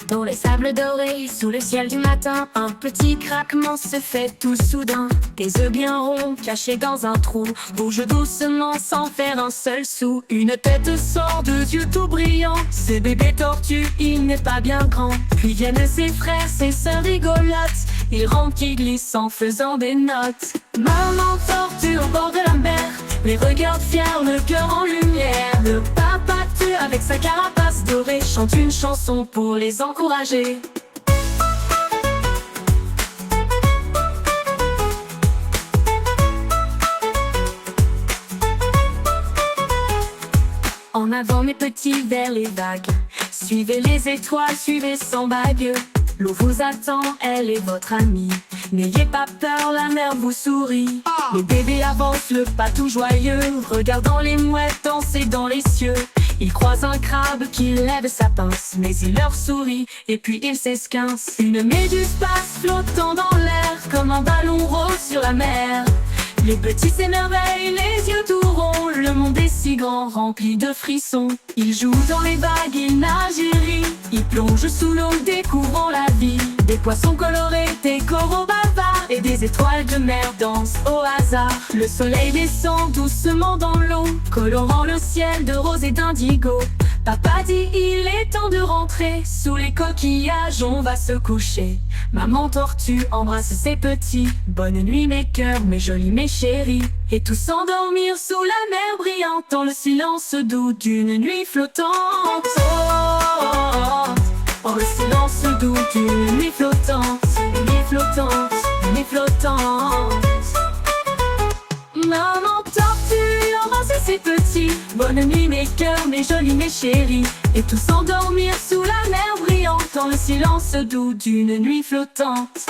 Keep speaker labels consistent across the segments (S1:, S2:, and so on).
S1: Dans les sables dorés, sous le ciel du matin, un petit craquement se fait tout soudain. Des œufs bien ronds, cachés dans un trou, bougent doucement sans faire un seul sou. Une tête sort, deux yeux tout brillants. C'est bébé tortue, il n'est pas bien grand. Puis viennent ses frères, ses sœurs rigolotes. Il rampe qui glisse en faisant des notes. Maman tortue au bord de la mer, les regarde fiers, le cœur en lumière. Le papa tue avec sa carapace dorée chante une chanson pour les encourager. En avant mes petits vers les vagues, suivez les étoiles, suivez sans bague. L'eau vous attend, elle est votre amie. N'ayez pas peur, la mer vous sourit. Les bébés avancent le pas tout joyeux, regardant les mouettes danser dans les cieux. Ils croisent un crabe qui lève sa pince, mais il leur sourit et puis il s'esquince. Une méduse passe flottant dans l'air, comme un ballon rose sur la mer. Les petits s'émerveillent, les yeux tout ronds. Le monde est si grand, rempli de frissons. Ils jouent dans les vagues, ils nagent et rient. Ils plongent sous l'eau, découvrant la vie. Des poissons colorés, des coraux bavards, et des étoiles de mer dansent au hasard. Le soleil descend doucement dans l'eau, colorant le ciel de rose et d'indigo. Papa dit il est temps de rentrer, sous les coquillages on va se coucher. Maman tortue embrasse ses petits, bonne nuit mes cœurs, mes jolis, mes chéris. Et tous s'endormir sous la mer brillante, dans le silence doux d'une nuit flottante. Oh, oh, oh, oh, le silence doux d'une nuit flottante, nuit flottante, nuit flottante. Maman tortue embrasse ses petits, bonne nuit mes cœurs, mes jolis, mes chéris. Et tous s'endormir sous la mer brillante, dans le silence doux d'une nuit flottante.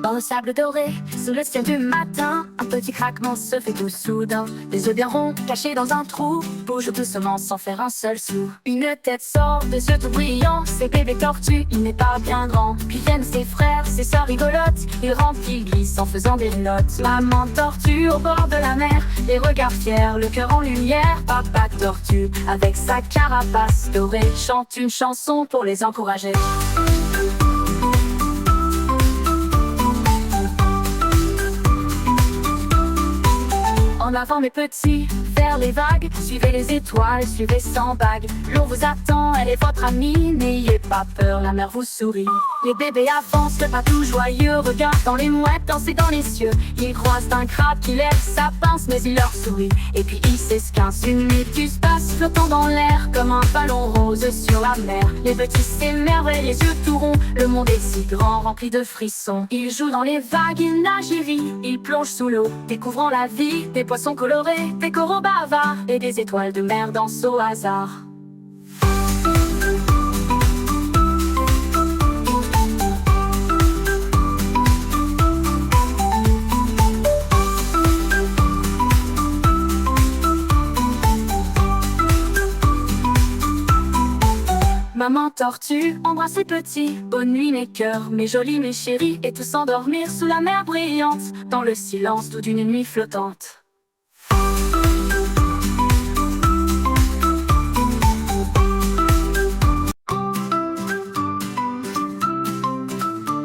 S1: Dans le sable doré, sous le ciel du matin, un petit craquement se fait tout soudain. Des œufs bien ronds, cachés dans un trou, bougent doucement sans faire un seul sou. Une tête sort, des yeux tout brillants. C'est bébé tortue, il n'est pas bien grand. Puis viennent ses frères, ses sœurs rigolotes. Ils rampent, ils glissent en faisant des notes. Maman tortue au bord de la mer, les regards fiers, le cœur en lumière. Papa tortue, avec sa carapace dorée, chante une chanson pour les encourager. En avant mes petits, vers les vagues, suivez les étoiles, suivez sans bague. L'eau vous attend, elle est votre amie, n'ayez pas peur, la mer vous sourit. Les bébés avancent, le pas tout joyeux, regardant les mouettes danser dans les cieux. Ils croisent un crabe qui lève sa pince, mais il leur sourit, et puis il s'esquince. Une méduse passe flottant dans l'air, comme un ballon rose sur la mer. Les petits s'émerveillent, les yeux tout ronds, le monde est si grand, rempli de frissons. Ils jouent dans les vagues, ils nagent et rient, ils plongent sous l'eau, découvrant la vie. Des poissons colorés, des coraux bavards, et des étoiles de mer dansent au hasard. Maman tortue embrasse ses petits, bonne nuit mes cœurs, mes jolis, mes chéris. Et tous s'endormir sous la mer brillante, dans le silence doux d'une nuit flottante.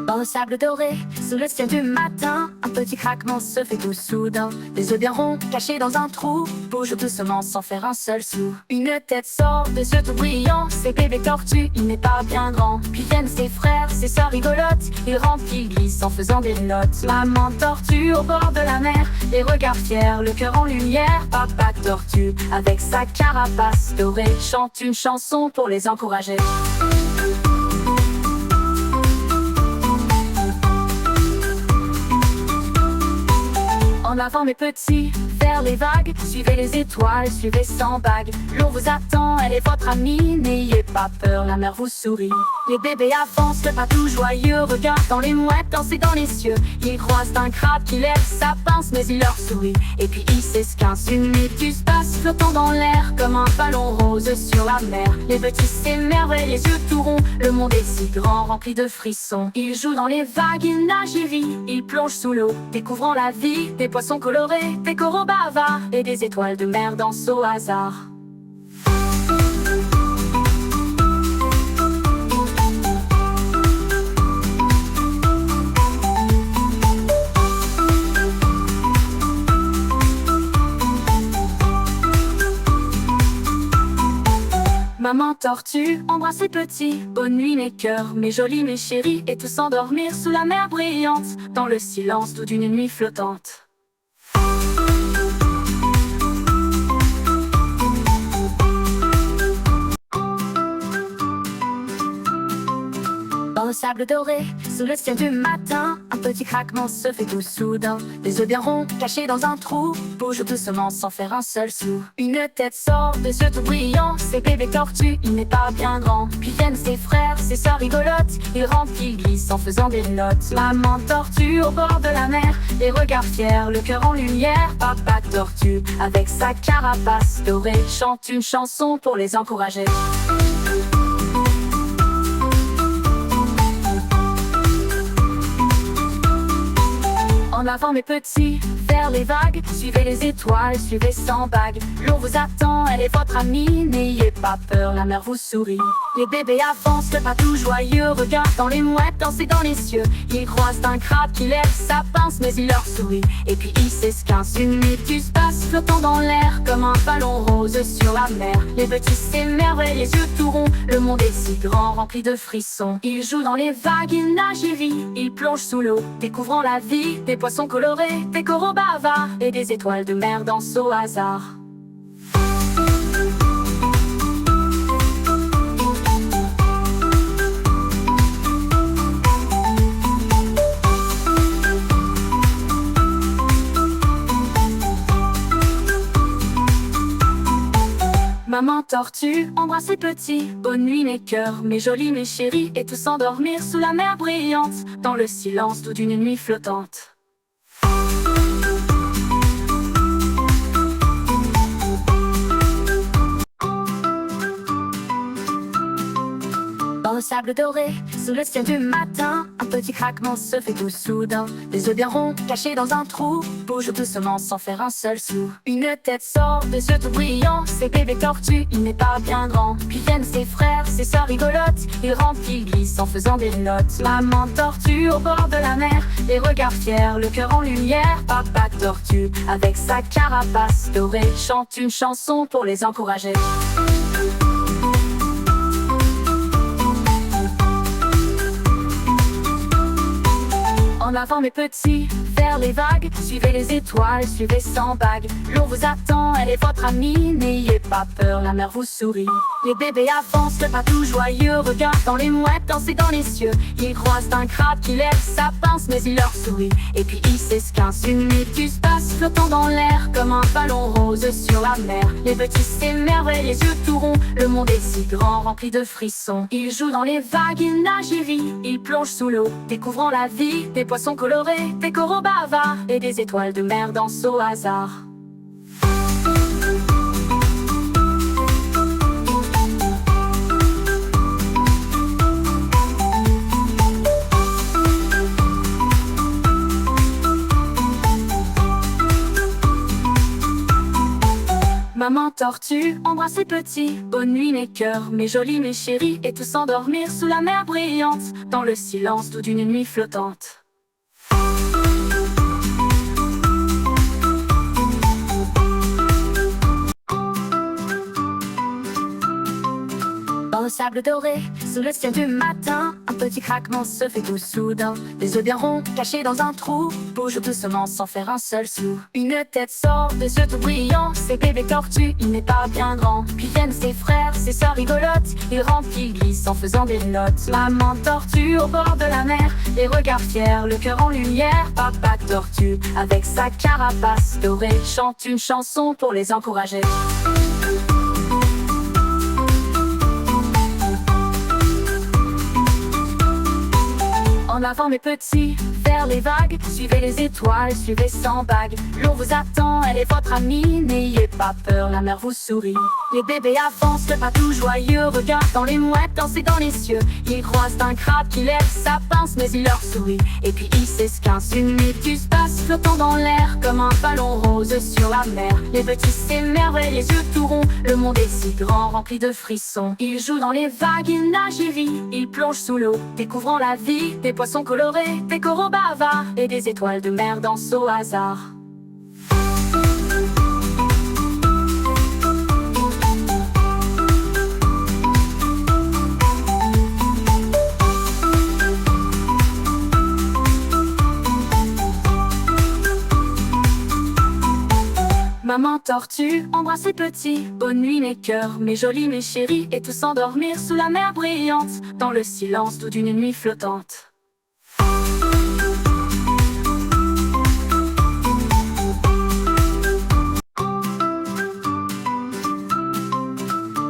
S1: Dans le sable doré, sous le ciel du matin, un petit craquement se fait tout soudain. Des œufs bien ronds, cachés dans un trou, bougent doucement sans faire un seul sou. Une tête sort, des yeux tout brillants. C'est bébé tortue, il n'est pas bien grand. Puis viennent ses frères, ses sœurs rigolotes. Ils rampent, ils glissent en faisant des notes. Maman tortue au bord de la mer, les regards fiers, le cœur en lumière. Papa tortue, avec sa carapace dorée, chante une chanson pour les encourager. En avant mes petits, vers vers les vagues, suivez les étoiles, suivez sans bague. L'eau vous attend, elle est votre amie, n'ayez pas peur, la mer vous sourit. Les bébés avancent, le pas tout joyeux, regardent dans les mouettes, danser dans les cieux. Ils croisent un crabe qui lève sa pince, mais il leur sourit. Et puis ils s'esquince, une méduse passe, flottant dans l'air, comme un ballon rose sur la mer. Les petits s'émerveillent, les yeux tout ronds, le monde est si grand, rempli de frissons. Ils jouent dans les vagues, ils nagent et rient, ils plongent sous l'eau, découvrant la vie, des poissons colorés, des coraux bavards, et des étoiles de mer dansent au hasard. Maman tortue embrasse ses petits, bonne nuit mes cœurs, mes jolis, mes chéris, et tous s'endormir sous la mer brillante, dans le silence doux d'une nuit flottante. Dans le sable doré, sous le ciel du matin, un petit craquement se fait tout soudain. Les yeux bien ronds, cachés dans un trou, bougent doucement sans faire un seul sou. Une tête sort de yeux tout brillants, c'est bébé tortue, il n'est pas bien grand. Puis viennent ses frères, ses sœurs rigolotes, ils rentrent, ils glissent en faisant des notes. Maman tortue au bord de la mer, les regards fiers, le cœur en lumière. Papa tortue, avec sa carapace dorée, chante une chanson pour les encourager. En avant mes petits, vers les vagues, suivez les étoiles, suivez sans bague. L'eau vous attend, elle est votre amie, n'ayez pas peur, la mer vous sourit. Les bébés avancent, le pas tout joyeux, regardent dans les mouettes, danser dans les cieux. Ils croisent un crabe qui lève sa pince, mais il leur sourit. Et puis ils s'esquince, une méduse passe, flottant dans l'air, comme un ballon rose sur la mer. Les petits s'émerveillent, les yeux tout ronds, le monde est si grand, rempli de frissons. Ils jouent dans les vagues, ils nagent et rient, ils plongent sous l'eau, découvrant la vie, des poissons colorés, des coraux bavards, et des étoiles de mer dansent au hasard. Maman tortue embrasse ses petits, bonne nuit mes cœurs, mes jolis, mes chéris, et tous s'endormir sous la mer brillante, dans le silence doux d'une nuit flottante. Dans le sable doré, sous le ciel du matin, un petit craquement se fait tout soudain. Les yeux bien ronds, cachés dans un trou, bougent doucement sans faire un seul sou. Une tête sort de yeux tout brillants, c'est bébé tortue, il n'est pas bien grand. Puis viennent ses frères, ses sœurs rigolotes, ils rentrent, ils glissent en faisant des notes. Maman tortue au bord de la mer, les regards fiers, le cœur en lumière. Papa tortue, avec sa carapace dorée, chante une chanson pour les encourager. En avant mes petits, vers les vagues, suivez les étoiles, suivez sans bague. L'eau vous attend, elle est votre amie, n'ayez pas peur, la mer vous sourit. Les bébés avancent, le pas tout joyeux, regardent dans les mouettes, danser dans les cieux. Ils croisent un crabe qui lève sa pince, mais il leur sourit. Et puis ils s'esquince, une méduse passe, flottant dans l'air, comme un ballon rose sur la mer. Les petits s'émerveillent, les yeux tout ronds, le monde est si grand, rempli de frissons. Ils jouent dans les vagues, ils nagent et rient, ils plongent sous l'eau, découvrant la vie, des poissons colorés, des coraux bavards, et des étoiles de mer dansent au hasard. Maman tortue embrasse ses petits, bonne nuit mes cœurs, mes jolis, mes chéris, et tous s'endormir sous la mer brillante, dans le silence doux d'une nuit flottante. Dans le sable doré, sous le ciel du matin, un petit craquement se fait tout soudain. Les yeux bien ronds, cachés dans un trou, bougent doucement sans faire un seul sou. Une tête sort de yeux tout brillants, c'est bébé tortue, il n'est pas bien grand. Puis viennent ses frères, ses sœurs rigolotes, ils rentrent, ils glissent en faisant des notes. Maman tortue au bord de la mer, les regards fiers, le cœur en lumière. Papa Tortue, avec sa carapace dorée, chante une chanson pour les encourager. En avant mes petits, vers les vagues, suivez les étoiles, suivez sans bague. L'eau vous attend, elle est votre amie, n'ayez pas peur, la mer vous sourit. Les bébés avancent, le patou joyeux, regarde dans les mouettes, danser dans les cieux. Ils croisent un crabe qui lève sa pince, mais il leur sourit. Et puis ils s'esquincent, une méduse passe, flottant dans l'air, comme un ballon rose sur la mer. Les petits s'émerveillent, les yeux tout ronds, le monde est si grand, rempli de frissons. Ils jouent dans les vagues, ils nagent et rient, ils plongent sous l'eau, découvrant la vie, des poissons colorés, des coraux bavards et des étoiles de mer dansent au hasard. Maman Tortue embrasse les petits, bonne nuit mes cœurs, mes jolis, mes chéris, et tous s'endormir sous la mer brillante, dans le silence doux d'une nuit flottante.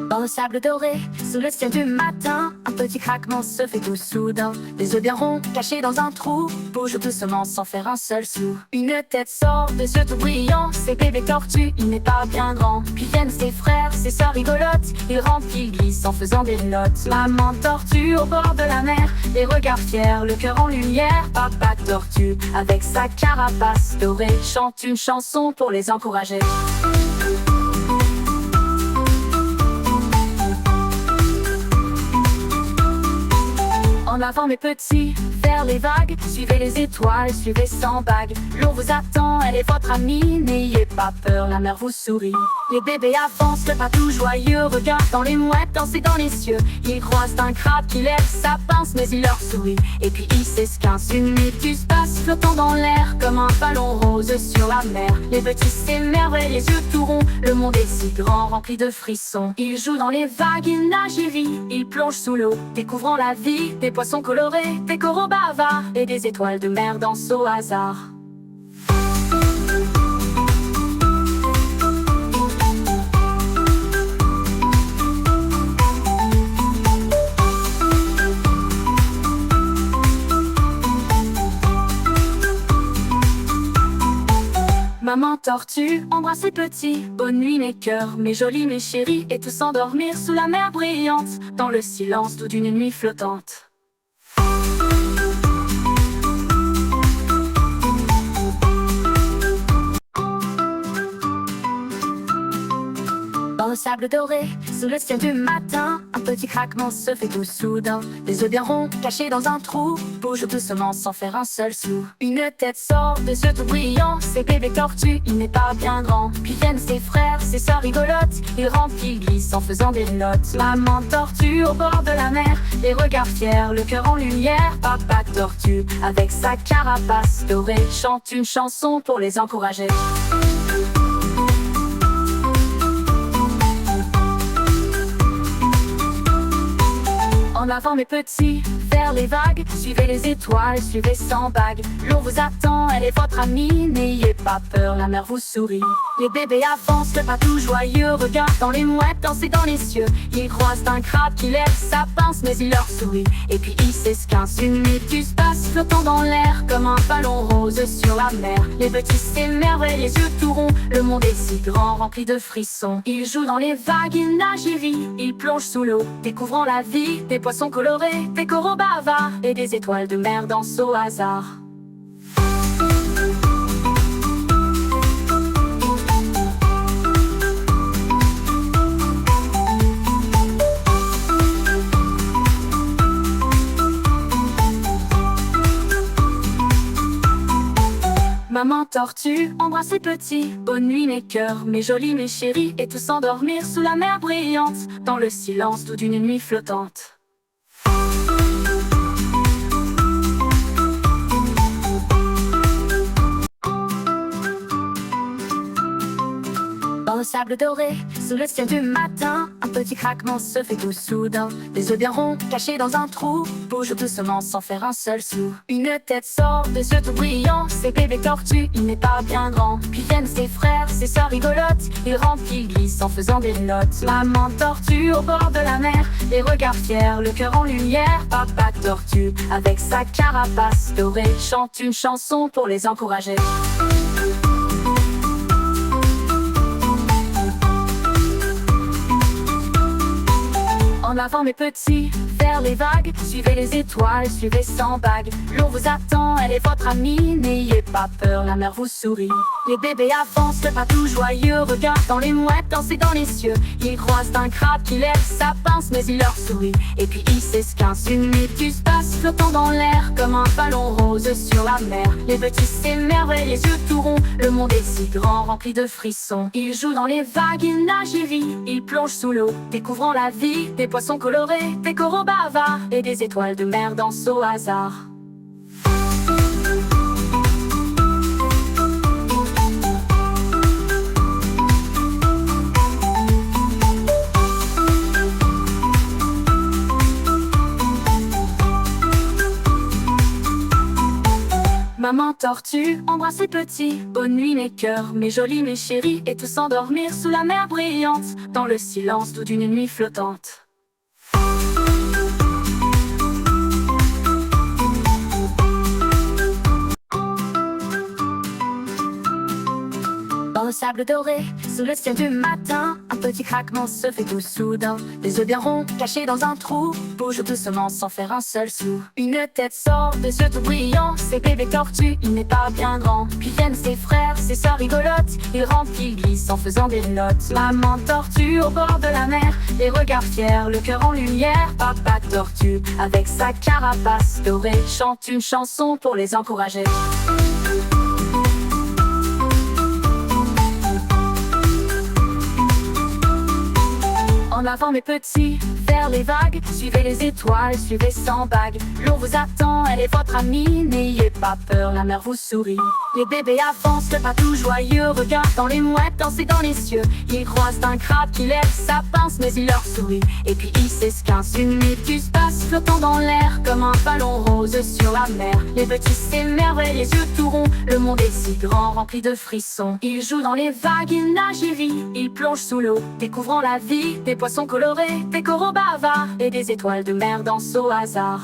S1: Dans le sable doré, sous le ciel du matin, un petit craquement se fait tout soudain. Les yeux bien ronds, cachés dans un trou, bougent doucement sans faire un seul sou. Une tête sort des yeux tout brillants, c'est bébé Tortue, il n'est pas bien grand. Puis viennent ses frères, ses sœurs rigolotes, ils rampent, ils glissent en faisant des notes. Maman Tortue au bord de la mer, les regards fiers, le cœur en lumière. Papa Tortue, avec sa carapace dorée, chante une chanson pour les encourager. En avant mes petits, vers les vagues, suivez les étoiles, suivez sans bague. L'eau vous attend, elle est votre amie, n'ayez pas peur, la mer vous sourit. Les bébés avancent, le patou joyeux, regarde dans les mouettes, danser dans les cieux. Ils croisent un crabe qui lève sa pince, mais il leur sourit. Et puis ils s'esquincent, une méduse passe, flottant dans l'air, comme un ballon rose sur la mer. Les petits s'émerveillent, les yeux tout ronds, le monde est si grand, rempli de frissons. Ils jouent dans les vagues, ils nagent et rient, ils plongent sous l'eau, découvrant la vie, des poissons colorés, des coraux bavards et des étoiles de mer dansent au hasard. Maman Tortue embrasse les petits, bonne nuit mes cœurs, mes jolis, mes chéris, et tous s'endormir sous la mer brillante, dans le silence doux d'une nuit flottante. Dans le sable doré, sous le ciel du matin, un petit craquement se fait tout soudain. Les yeux bien ronds, cachés dans un trou, bougent doucement sans faire un seul sou. Une tête sort des yeux tout brillants, c'est bébé Tortue, il n'est pas bien grand. Puis viennent ses frères, ses sœurs rigolotes, ils rampent, ils glissent en faisant des notes. Maman Tortue au bord de la mer, les regards fiers, le cœur en lumière. Papa Tortue, avec sa carapace dorée, chante une chanson pour les encourager. En avant mes petits, vers les vagues, suivez les étoiles, suivez sans bague. L'eau vous attend, elle est votre amie, n'ayez pas peur, la mer vous sourit. Les bébés avancent, le patou joyeux, regarde dans les mouettes, danser dans les cieux. Ils croisent un crabe qui lève sa pince, mais il leur sourit. Et puis ils s'esquincent, une méduse passe, flottant dans l'air, comme un ballon rose sur la mer. Les petits s'émerveillent, les yeux tout ronds, le monde est si grand, rempli de frissons. Ils jouent dans les vagues, ils nagent et rient, ils plongent sous l'eau, découvrant la vie, des poissons colorés, des coraux bavards et des étoiles de mer dansent au hasard. Maman Tortue embrasse les petits, bonne nuit mes cœurs, mes jolis, mes chéris, et tous s'endormir sous la mer brillante, dans le silence doux d'une nuit flottante. Dans le sable sable doré, sous le ciel du matin, un petit craquement se fait tout soudain. Les yeux bien ronds, cachés dans un trou, bougent doucement sans faire un seul sou. Une tête sort de ce tout brillant, c'est bébé tortue, il n'est pas bien grand. Puis viennent ses frères, ses sœurs rigolotes, il rampe, il glisse en faisant des notes. Maman tortue au bord de la mer, les regards fiers, le cœur en lumière. Papa tortue, avec sa carapace dorée, chante une chanson pour les encourager. En avant mes petits, vers les vagues, suivez les étoiles, suivez sans bague. L'eau vous attend, elle est votre amie, n'ayez pas peur, la mer vous sourit. Les bébés avancent, le pas tout joyeux, regardent dans les mouettes, danser dans les cieux. Ils croisent un crabe qui lève sa pince, mais il leur sourit. Et puis ils s'esquincent, une méduse passe, flottant dans l'air, comme un ballon rose sur la mer. Les petits s'émerveillent, les yeux tout ronds, le monde est si grand, rempli de frissons. Ils jouent dans les vagues, ils nagent et rient, ils plongent sous l'eau, découvrant la vie, des poissons colorés, des coraux bavards et des étoiles de mer dansent au hasard. Maman tortue embrasse ses petits, bonne nuit mes cœurs, mes jolis, mes chéris, et tous s'endormir sous la mer brillante, dans le silence doux d'une nuit flottante. Dans le sable doré, sous le ciel du matin, un petit craquement se fait tout soudain. Les yeux bien ronds, cachés dans un trou, bougent doucement sans faire un seul sou. Une tête sort de ce tout brillant, c'est bébé tortue, il n'est pas bien grand. Puis viennent ses frères, ses sœurs rigolotes, ils rampent, ils glissent en faisant des notes. Maman tortue au bord de la mer, les regards fiers, le cœur en lumière. Papa tortue, avec sa carapace dorée, chante une chanson pour les encourager. En avant mes petits, vers les vagues, suivez les étoiles, suivez sans bague. L'eau vous attend, elle est votre amie, n'ayez pas peur, la mer vous sourit. Les bébés avancent, le pas tout joyeux, regardent dans les mouettes, danser dans les cieux. Ils croisent un crabe qui lève sa pince, mais il leur sourit. Et puis ils s'esquincent, une méduse passe, flottant dans l'air, comme un ballon rose sur la mer. Les petits s'émerveillent, les yeux tout ronds, le monde est si grand, rempli de frissons. Ils jouent dans les vagues, ils nagent et rient, ils plongent sous l'eau, découvrant la vie, des poissons colorés, des coraux bavards et des étoiles de mer dansent au hasard.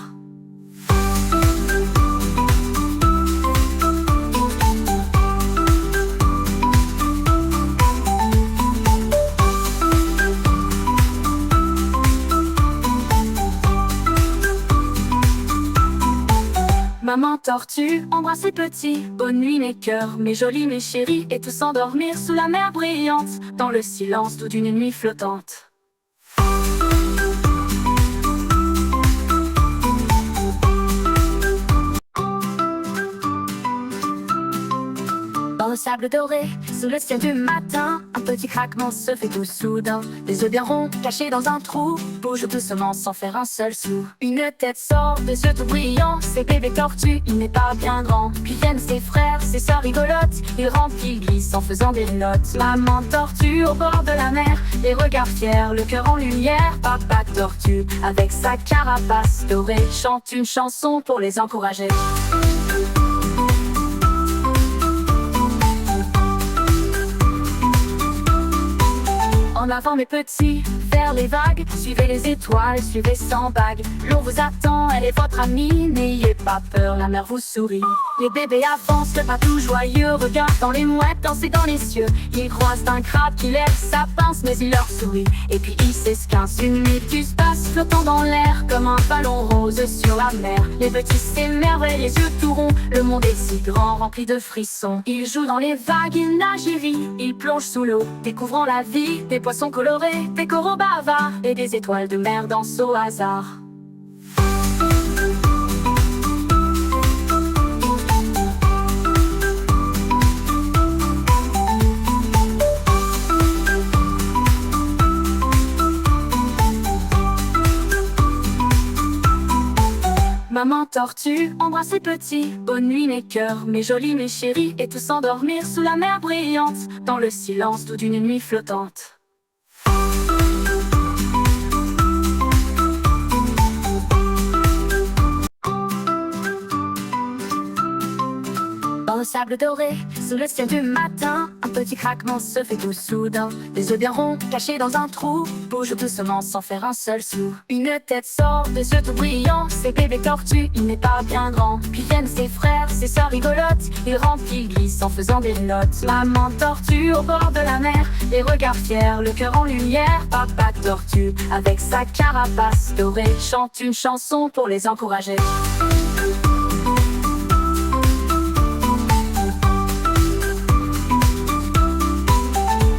S1: Maman tortue embrasse ses petits, bonne nuit mes cœurs, mes jolis, mes chéris, et tous s'endormir sous la mer brillante, dans le silence doux d'une nuit flottante. Dans le sable doré, sous le ciel du matin, un petit craquement se fait tout soudain. Les yeux bien ronds, cachés dans un trou, bougent doucement sans faire un seul sou. Une tête sort de ce tout brillant, c'est bébé tortue, il n'est pas bien grand. Puis viennent ses frères, ses sœurs rigolotes, ils rampent, ils glissent en faisant des notes. Maman tortue au bord de la mer, les regards fiers, le cœur en lumière. Papa tortue, avec sa carapace dorée, chante une chanson pour les encourager. En avant mes petits, vers les vagues, suivez les étoiles, suivez sans bague. L'eau vous attend, elle est votre amie, n'ayez pas peur, la mer vous sourit. Les bébés avancent, le pas tout joyeux, regardent dans les mouettes, danser dans les cieux. Ils croisent un crabe qui lève sa pince, mais il leur sourit. Et puis ils s'esquincent, une méduse passe, flottant dans l'air, comme un ballon rose sur la mer. Les petits s'émerveillent, les yeux tout ronds, le monde est si grand, rempli de frissons. Ils jouent dans les vagues, ils nagent et rient, ils plongent sous l'eau, découvrant la vie, des poissons colorés, des coraux bavards et des étoiles de mer dansent au hasard. Maman tortue embrasse les petits. Bonne nuit mes cœurs, mes jolis, mes chéris, et tous s'endormir sous la mer brillante, dans le silence doux d'une nuit flottante. Dans le sable doré, sous le ciel du matin, un petit craquement se fait tout soudain. Les yeux bien ronds, cachés dans un trou, bougent doucement sans faire un seul sou. Une tête sort des yeux tout brillants, c'est bébé tortue, il n'est pas bien grand. Puis viennent ses frères, ses sœurs rigolotes, il rampe, il glisse en faisant des notes. Maman tortue au bord de la mer, les regards fiers, le cœur en lumière. Papa tortue, avec sa carapace dorée, chante une chanson pour les encourager.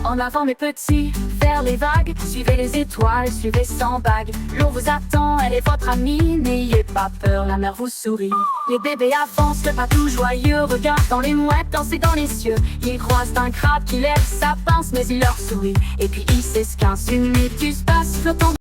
S1: En avant mes petits, vers les vagues, suivez les étoiles, suivez sans bague. L'eau vous attend, elle est votre amie, n'ayez pas peur, la mer vous sourit. Les bébés avancent, le pas tout joyeux, regardent dans les mouettes, danser dans les cieux. Ils croisent un crabe qui lève sa pince, mais il leur sourit. Et puis il s'esquince, une méduse passe flottant